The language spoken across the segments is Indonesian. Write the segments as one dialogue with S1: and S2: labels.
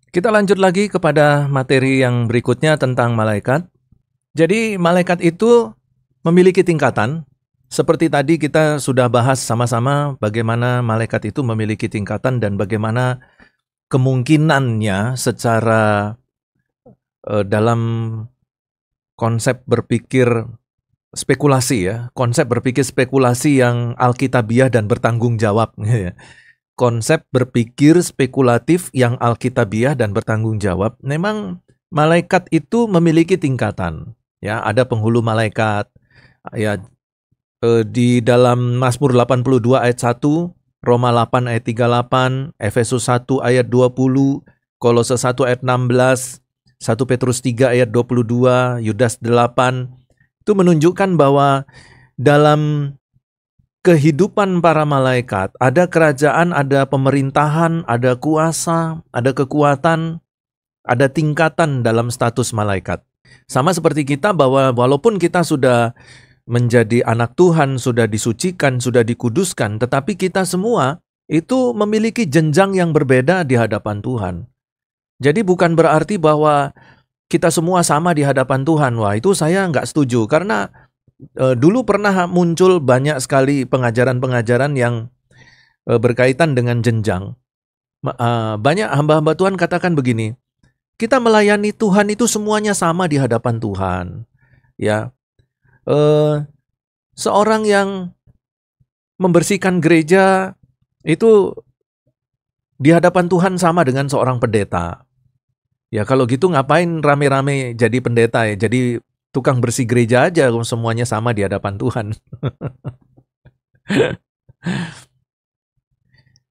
S1: Kita lanjut lagi kepada materi yang berikutnya tentang malaikat. Jadi malaikat itu memiliki tingkatan. Seperti tadi kita sudah bahas sama-sama bagaimana malaikat itu memiliki tingkatan dan bagaimana kemungkinannya secara dalam konsep berpikir spekulasi ya. Konsep berpikir spekulasi yang alkitabiah dan bertanggung jawab. Konsep berpikir spekulatif yang alkitabiah dan bertanggung jawab, memang malaikat itu memiliki tingkatan. Ya, ada penghulu malaikat. Ya, di dalam Mazmur 82 ayat 1, Roma 8 ayat 38, Efesus 1 ayat 20, Kolose 1 ayat 16, 1 Petrus 3 ayat 22, Yudas 8, itu menunjukkan bahwa dalam kehidupan para malaikat, ada kerajaan, ada pemerintahan, ada kuasa, ada kekuatan, ada tingkatan dalam status malaikat. Sama seperti kita bahwa walaupun kita sudah menjadi anak Tuhan, sudah disucikan, sudah dikuduskan, tetapi kita semua itu memiliki jenjang yang berbeda di hadapan Tuhan. Jadi bukan berarti bahwa kita semua sama di hadapan Tuhan. Wah, itu saya nggak setuju, karena dulu pernah muncul banyak sekali pengajaran-pengajaran yang berkaitan dengan jenjang. Banyak hamba-hamba Tuhan katakan begini, kita melayani Tuhan itu semuanya sama di hadapan Tuhan. Ya, seorang yang membersihkan gereja itu di hadapan Tuhan sama dengan seorang pendeta. Ya, kalau gitu ngapain rame-rame jadi pendeta ya? Jadi tukang bersih gereja aja, semuanya sama di hadapan Tuhan.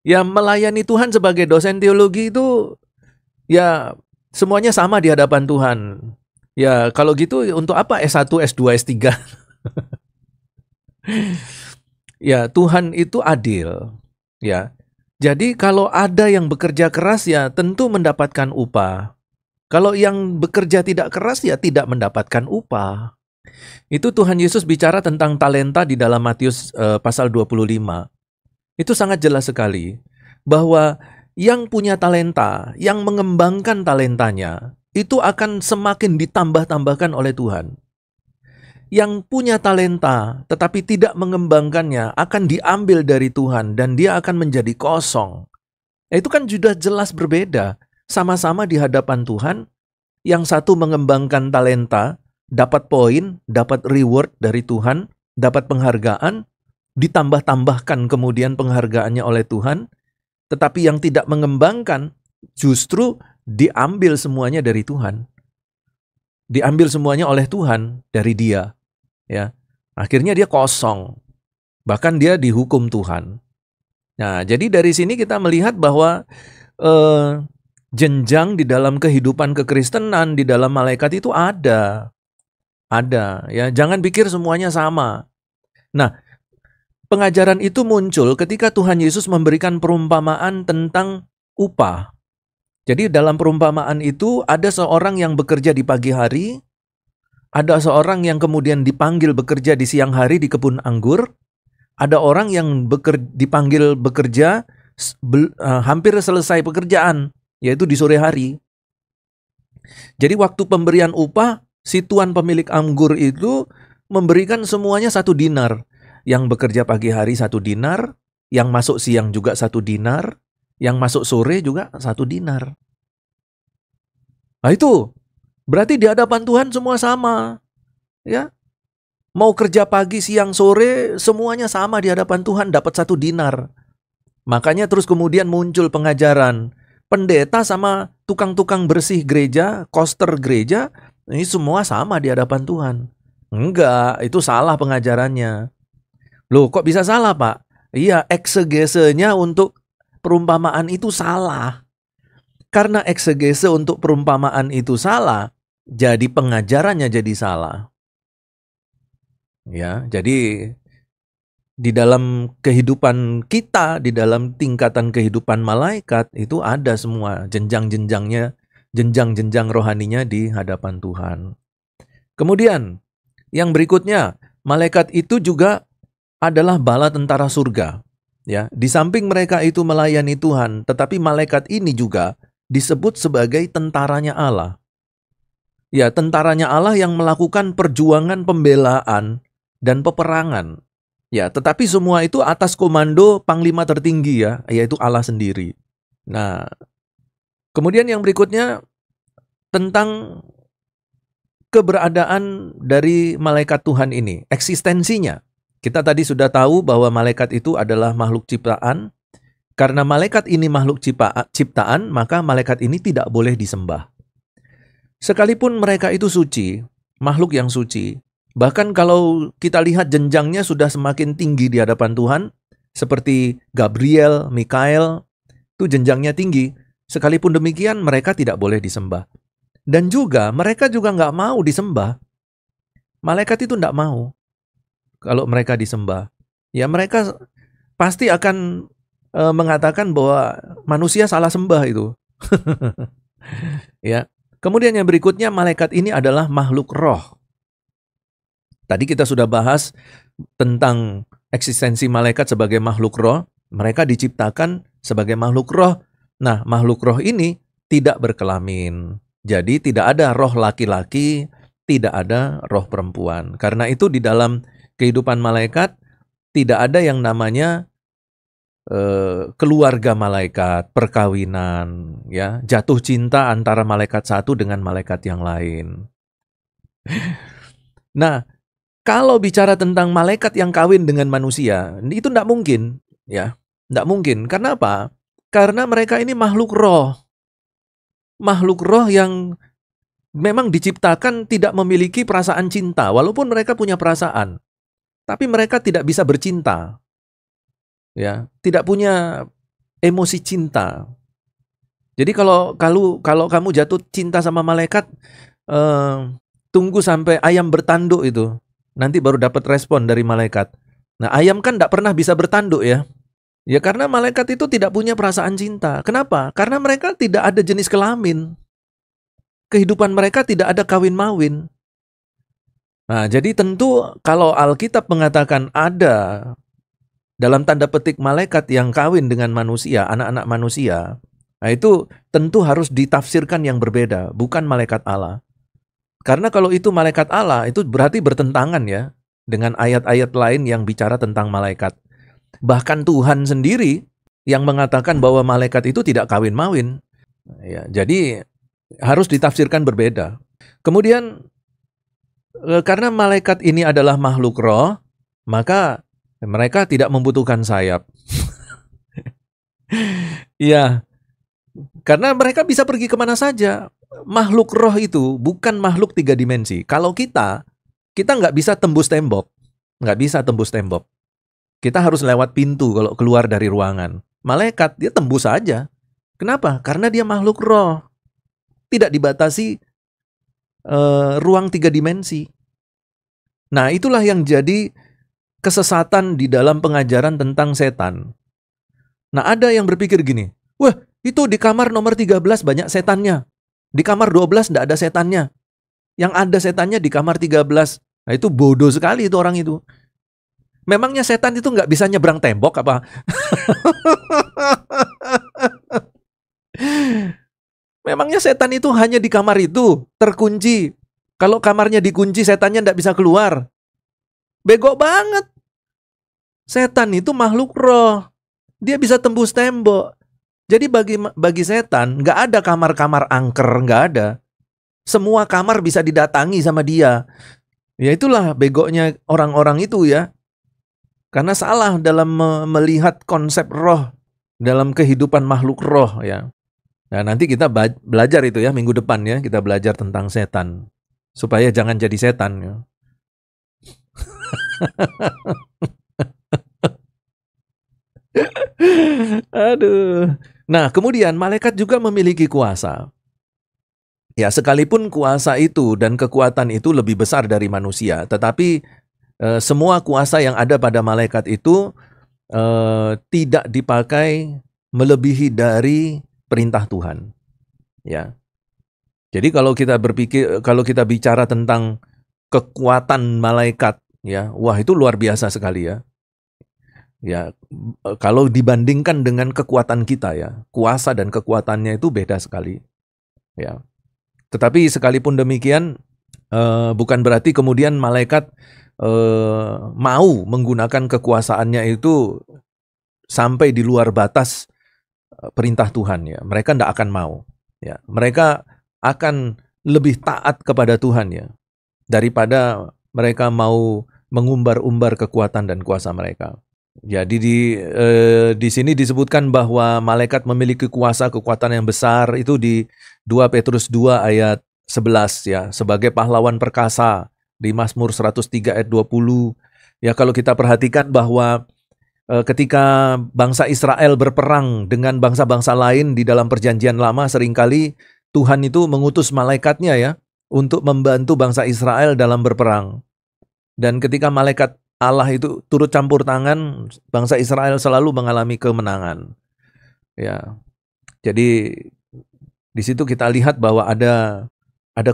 S1: Ya, melayani Tuhan sebagai dosen teologi itu ya semuanya sama di hadapan Tuhan. Ya, kalau gitu untuk apa S1, S2, S3? Ya, Tuhan itu adil. Ya. Jadi kalau ada yang bekerja keras ya tentu mendapatkan upah. Kalau yang bekerja tidak keras ya tidak mendapatkan upah. Itu Tuhan Yesus bicara tentang talenta di dalam Matius pasal 25. Itu sangat jelas sekali bahwa yang punya talenta, yang mengembangkan talentanya, itu akan semakin ditambah-tambahkan oleh Tuhan. Yang punya talenta tetapi tidak mengembangkannya akan diambil dari Tuhan dan dia akan menjadi kosong. Itu kan sudah jelas berbeda. Sama-sama di hadapan Tuhan, yang satu mengembangkan talenta, dapat poin, dapat reward dari Tuhan, dapat penghargaan, ditambah-tambahkan kemudian penghargaannya oleh Tuhan, tetapi yang tidak mengembangkan justru diambil semuanya dari Tuhan. Diambil semuanya oleh Tuhan dari dia. Ya, akhirnya dia kosong. Bahkan dia dihukum Tuhan. Nah, jadi dari sini kita melihat bahwa jenjang di dalam kehidupan kekristenan, di dalam malaikat itu ada. Ada, ya. Jangan pikir semuanya sama. Nah, pengajaran itu muncul ketika Tuhan Yesus memberikan perumpamaan tentang upah. Jadi dalam perumpamaan itu ada seorang yang bekerja di pagi hari, ada seorang yang kemudian dipanggil bekerja di siang hari di kebun anggur, ada orang yang dipanggil bekerja hampir selesai pekerjaan, yaitu di sore hari. Jadi waktu pemberian upah, si tuan pemilik anggur itu memberikan semuanya 1 dinar. Yang bekerja pagi hari 1 dinar, yang masuk siang juga 1 dinar, yang masuk sore juga 1 dinar. Nah itu, berarti di hadapan Tuhan semua sama. Ya, mau kerja pagi, siang, sore, semuanya sama di hadapan Tuhan, dapat 1 dinar. Makanya terus kemudian muncul pengajaran, pendeta sama tukang-tukang bersih gereja, koster gereja, ini semua sama di hadapan Tuhan. Enggak, itu salah pengajarannya. Loh, kok bisa salah, Pak? Iya, eksegesenya untuk perumpamaan itu salah. Karena eksegese untuk perumpamaan itu salah, jadi pengajarannya jadi salah. Ya, jadi di dalam kehidupan kita, di dalam tingkatan kehidupan malaikat itu ada semua jenjang-jenjangnya, jenjang-jenjang rohaninya di hadapan Tuhan. Kemudian yang berikutnya, malaikat itu juga adalah bala tentara surga. Ya, di samping mereka itu melayani Tuhan, tetapi malaikat ini juga disebut sebagai tentaranya Allah. Ya, tentaranya Allah yang melakukan perjuangan pembelaan dan peperangan. Ya, tetapi semua itu atas komando panglima tertinggi ya, yaitu Allah sendiri. Nah, kemudian yang berikutnya tentang keberadaan dari malaikat Tuhan ini, eksistensinya. Kita tadi sudah tahu bahwa malaikat itu adalah makhluk ciptaan. Karena malaikat ini makhluk ciptaan, maka malaikat ini tidak boleh disembah. Sekalipun mereka itu suci, makhluk yang suci, bahkan kalau kita lihat jenjangnya sudah semakin tinggi di hadapan Tuhan, seperti Gabriel, Mikael, itu jenjangnya tinggi. Sekalipun demikian, mereka tidak boleh disembah. Dan juga, mereka juga nggak mau disembah. Malaikat itu nggak mau kalau mereka disembah. Ya, mereka pasti akan mengatakan bahwa manusia salah sembah itu. Ya. Kemudian yang berikutnya, malaikat ini adalah makhluk roh. Tadi kita sudah bahas tentang eksistensi malaikat sebagai makhluk roh. Mereka diciptakan sebagai makhluk roh. Nah, makhluk roh ini tidak berkelamin. Jadi tidak ada roh laki-laki, tidak ada roh perempuan. Karena itu di dalam kehidupan malaikat tidak ada yang namanya keluarga malaikat, perkawinan, ya, jatuh cinta antara malaikat satu dengan malaikat yang lain. Nah, kalau bicara tentang malaikat yang kawin dengan manusia, itu tidak mungkin, ya, tidak mungkin. Karena apa? Karena mereka ini makhluk roh yang memang diciptakan tidak memiliki perasaan cinta, walaupun mereka punya perasaan, tapi mereka tidak bisa bercinta. Ya, tidak punya emosi cinta. Jadi kalau kamu jatuh cinta sama malaikat, tunggu sampai ayam bertanduk itu, nanti baru dapat respon dari malaikat. Nah, ayam kan tidak pernah bisa bertanduk ya. Ya karena malaikat itu tidak punya perasaan cinta. Kenapa? Karena mereka tidak ada jenis kelamin. Kehidupan mereka tidak ada kawin-mawin. Nah, jadi tentu kalau Alkitab mengatakan ada dalam tanda petik malaikat yang kawin dengan manusia, anak-anak manusia, nah itu tentu harus ditafsirkan yang berbeda, bukan malaikat Allah. Karena kalau itu malaikat Allah, itu berarti bertentangan ya dengan ayat-ayat lain yang bicara tentang malaikat. Bahkan Tuhan sendiri yang mengatakan bahwa malaikat itu tidak kawin-mawin. Ya, jadi harus ditafsirkan berbeda. Kemudian karena malaikat ini adalah makhluk roh, maka mereka tidak membutuhkan sayap. Ya, karena mereka bisa pergi kemana saja. Makhluk roh itu bukan makhluk 3 dimensi. Kalau kita nggak bisa tembus tembok. Nggak bisa tembus tembok. Kita harus lewat pintu kalau keluar dari ruangan. Malaikat, dia tembus saja. Kenapa? Karena dia makhluk roh. Tidak dibatasi ruang 3 dimensi. Nah, itulah yang jadi kesesatan di dalam pengajaran tentang setan. Nah, ada yang berpikir gini, wah, itu di kamar nomor 13 banyak setannya. Di kamar 12 tidak ada setannya. Yang ada setannya di kamar 13. Nah, itu bodoh sekali itu orang itu. Memangnya setan itu nggak bisa nyebrang tembok apa? Memangnya setan itu hanya di kamar itu, terkunci. Kalau kamarnya dikunci, setannya tidak bisa keluar. Bego banget. Setan itu makhluk roh. Dia bisa tembus tembok. Jadi bagi setan, nggak ada kamar-kamar angker, nggak ada. Semua kamar bisa didatangi sama dia. Ya itulah begonya orang-orang itu ya. Karena salah dalam melihat konsep roh dalam kehidupan makhluk roh ya. Nah, nanti kita belajar itu ya minggu depan ya, kita belajar tentang setan. Supaya jangan jadi setan ya. Aduh. Nah, kemudian malaikat juga memiliki kuasa. Ya, sekalipun kuasa itu dan kekuatan itu lebih besar dari manusia, tetapi semua kuasa yang ada pada malaikat itu tidak dipakai melebihi dari perintah Tuhan. Ya. Jadi kalau kita bicara tentang kekuatan malaikat, ya, wah itu luar biasa sekali ya. Ya, kalau dibandingkan dengan kekuatan kita ya, kuasa dan kekuatannya itu beda sekali. Ya, tetapi sekalipun demikian, bukan berarti kemudian malaikat mau menggunakan kekuasaannya itu sampai di luar batas perintah Tuhan ya. Mereka tidak akan mau. Ya, mereka akan lebih taat kepada Tuhan ya daripada mereka mau mengumbar-umbar kekuatan dan kuasa mereka. Jadi di sini disebutkan bahwa malaikat memiliki kuasa kekuatan yang besar itu di 2 Petrus 2 ayat 11 ya, sebagai pahlawan perkasa di Mazmur 103 ayat 20. Ya, kalau kita perhatikan bahwa ketika bangsa Israel berperang dengan bangsa-bangsa lain di dalam perjanjian lama, seringkali Tuhan itu mengutus malaikatnya ya untuk membantu bangsa Israel dalam berperang. Dan ketika malaikat Allah itu turut campur tangan, bangsa Israel selalu mengalami kemenangan. Ya. Jadi di situ kita lihat bahwa ada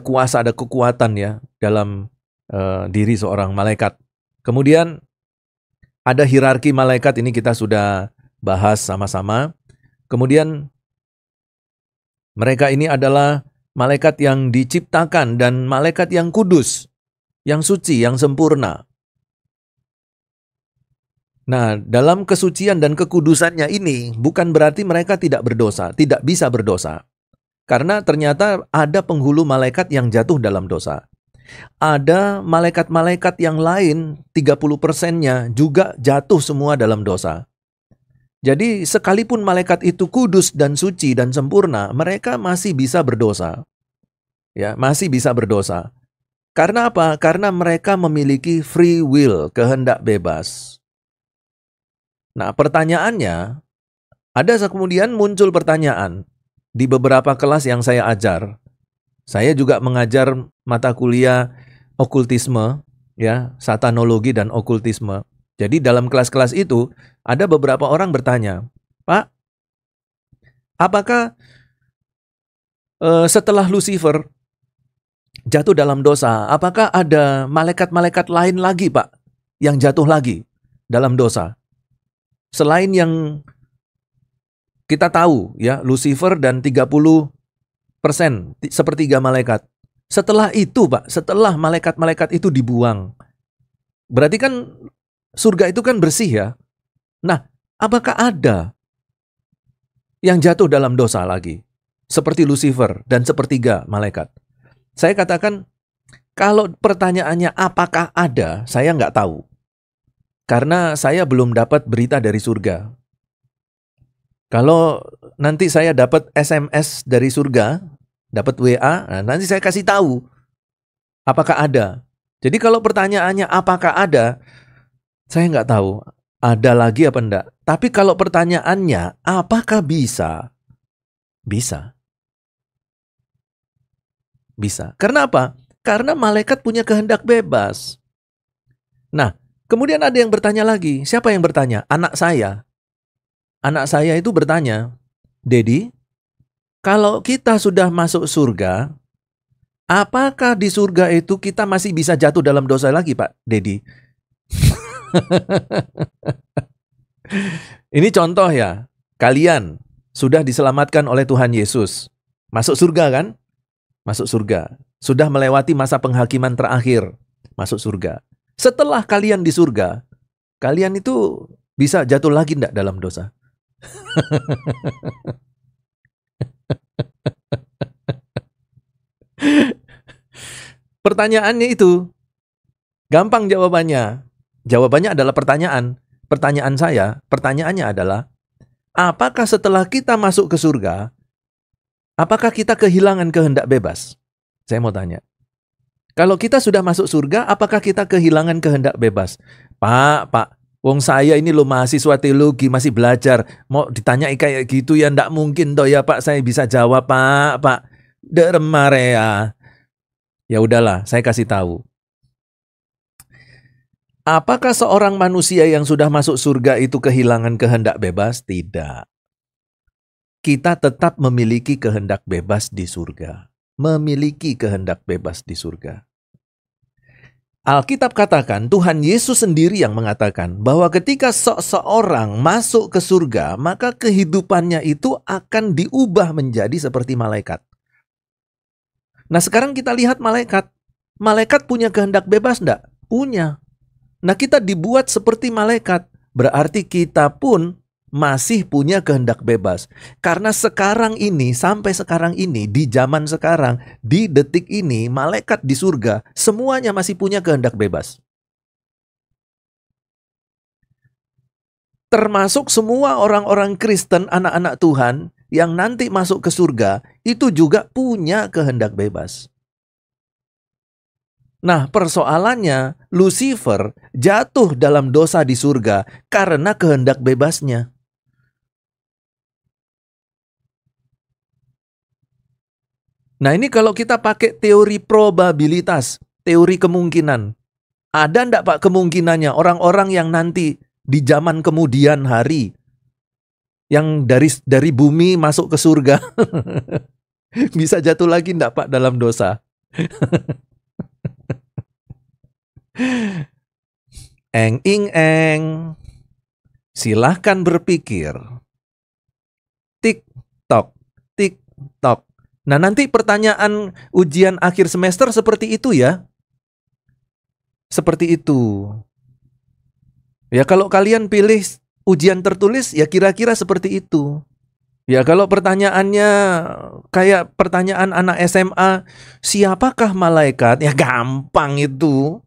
S1: kuasa, ada kekuatan ya dalam diri seorang malaikat. Kemudian ada hierarki malaikat, ini kita sudah bahas sama-sama. Kemudian mereka ini adalah malaikat yang diciptakan dan malaikat yang kudus, yang suci, yang sempurna. Nah, dalam kesucian dan kekudusannya ini bukan berarti mereka tidak berdosa, tidak bisa berdosa. Karena ternyata ada penghulu malaikat yang jatuh dalam dosa. Ada malaikat-malaikat yang lain, 30%-nya juga jatuh semua dalam dosa. Jadi sekalipun malaikat itu kudus dan suci dan sempurna, mereka masih bisa berdosa. Ya, masih bisa berdosa. Karena apa? Karena mereka memiliki free will, kehendak bebas. Nah, pertanyaannya, kemudian muncul pertanyaan di beberapa kelas yang saya ajar. Saya juga mengajar mata kuliah okultisme, ya, satanologi dan okultisme. Jadi dalam kelas-kelas itu ada beberapa orang bertanya, Pak, apakah setelah Lucifer jatuh dalam dosa, apakah ada malaikat-malaikat lain lagi, Pak, yang jatuh lagi dalam dosa? Selain yang kita tahu ya, Lucifer dan 30% sepertiga malaikat. Setelah itu Pak, setelah malaikat-malaikat itu dibuang, berarti kan surga itu kan bersih ya. Nah, apakah ada yang jatuh dalam dosa lagi? Seperti Lucifer dan sepertiga malaikat. Saya katakan, kalau pertanyaannya apakah ada, saya nggak tahu. Karena saya belum dapat berita dari surga. Kalau nanti saya dapat SMS dari surga, dapat WA, nah nanti saya kasih tahu apakah ada. Jadi kalau pertanyaannya apakah ada, saya nggak tahu ada lagi apa enggak. Tapi kalau pertanyaannya apakah bisa? Bisa. Bisa. Karena apa? Karena malaikat punya kehendak bebas. Nah, kemudian ada yang bertanya lagi. Siapa yang bertanya? Anak saya. Anak saya itu bertanya, Dedi, kalau kita sudah masuk surga, apakah di surga itu kita masih bisa jatuh dalam dosa lagi, Pak Dedi? Ini contoh ya, kalian sudah diselamatkan oleh Tuhan Yesus. Masuk surga kan? Masuk surga. Sudah melewati masa penghakiman terakhir. Masuk surga. Setelah kalian di surga, kalian itu bisa jatuh lagi enggak dalam dosa? Pertanyaannya itu gampang jawabannya. Jawabannya adalah pertanyaan. Pertanyaannya adalah, apakah setelah kita masuk ke surga, apakah kita kehilangan kehendak bebas? Saya mau tanya. Kalau kita sudah masuk surga, apakah kita kehilangan kehendak bebas? Pak, wong saya ini loh mahasiswa teologi, masih belajar. Mau ditanya kayak gitu ya ndak mungkin toh ya Pak, saya bisa jawab Pak. Deremare ya. Ya udahlah, saya kasih tahu. Apakah seorang manusia yang sudah masuk surga itu kehilangan kehendak bebas? Tidak. Kita tetap memiliki kehendak bebas di surga. Memiliki kehendak bebas di surga. Alkitab katakan, Tuhan Yesus sendiri yang mengatakan bahwa ketika seseorang masuk ke surga, maka kehidupannya itu akan diubah menjadi seperti malaikat. Nah, sekarang kita lihat malaikat. Malaikat punya kehendak bebas enggak? Punya. Nah, kita dibuat seperti malaikat. Berarti kita pun masih punya kehendak bebas. Karena sekarang ini, sampai sekarang ini, di zaman sekarang, di detik ini, malaikat di surga, semuanya masih punya kehendak bebas. Termasuk semua orang-orang Kristen, anak-anak Tuhan, yang nanti masuk ke surga, itu juga punya kehendak bebas. Nah, persoalannya, Lucifer jatuh dalam dosa di surga karena kehendak bebasnya. Nah, ini kalau kita pakai teori probabilitas, teori kemungkinan. Ada enggak Pak kemungkinannya orang-orang yang nanti di zaman kemudian hari yang dari bumi masuk ke surga bisa jatuh lagi enggak Pak dalam dosa? Eng ing eng. Silahkan berpikir. Tik tok, tik tok. Nah, nanti pertanyaan ujian akhir semester seperti itu ya. Seperti itu. Ya, kalau kalian pilih ujian tertulis, ya kira-kira seperti itu. Ya, kalau pertanyaannya kayak pertanyaan anak SMA, siapakah malaikat? Ya gampang itu.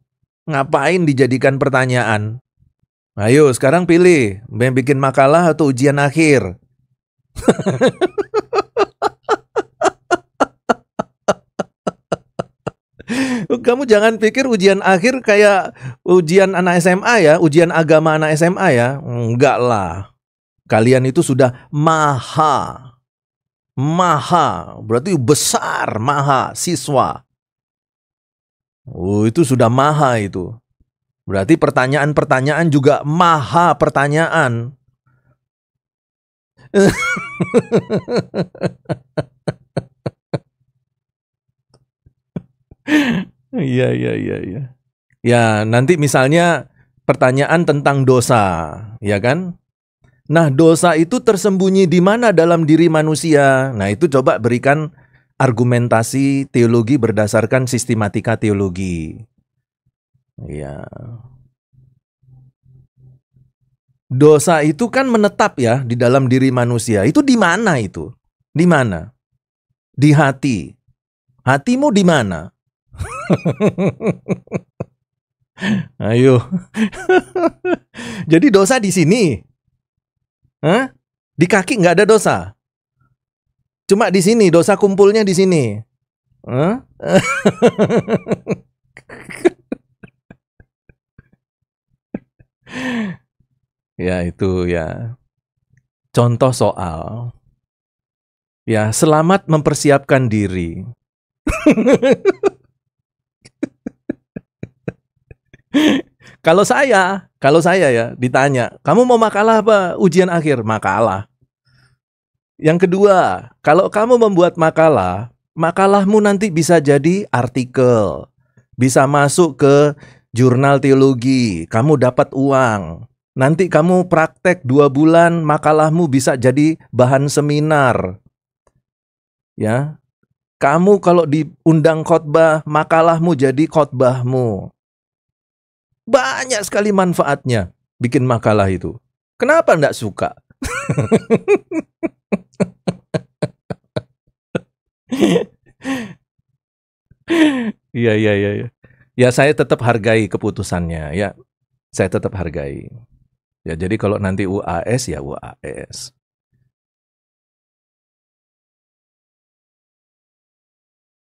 S1: Ngapain dijadikan pertanyaan? Ayo, sekarang pilih. Mau bikin makalah atau ujian akhir? Kamu jangan pikir ujian akhir kayak ujian anak SMA ya, ujian agama anak SMA ya. Enggak lah. Kalian itu sudah maha. Maha, berarti besar, maha, siswa. Oh, itu sudah maha itu. Berarti pertanyaan-pertanyaan juga maha pertanyaan. Iya. Ya, nanti misalnya pertanyaan tentang dosa, ya kan? Nah, dosa itu tersembunyi di mana dalam diri manusia? Nah, itu coba berikan argumentasi teologi berdasarkan sistematika teologi. Ya. Dosa itu kan menetap ya di dalam diri manusia. Itu di mana itu? Di mana? Di hati. Hatimu di mana? Ayo. Jadi dosa di sini. Hah? Di kaki nggak ada dosa. Cuma di sini, dosa kumpulnya di sini. Hah? Ya, itu ya. Contoh soal. Ya, selamat mempersiapkan diri. Kalau saya ya ditanya, kamu mau makalah apa ujian akhir? Makalah. Yang kedua, kalau kamu membuat makalah, makalahmu nanti bisa jadi artikel, bisa masuk ke jurnal teologi, kamu dapat uang. Nanti kamu praktek 2 bulan, makalahmu bisa jadi bahan seminar. Ya, kamu kalau diundang khotbah, makalahmu jadi khotbahmu. Banyak sekali manfaatnya bikin makalah itu. Kenapa enggak suka? Iya. Ya, saya tetap hargai keputusannya ya. Saya tetap hargai. Ya, jadi kalau nanti UAS ya UAS.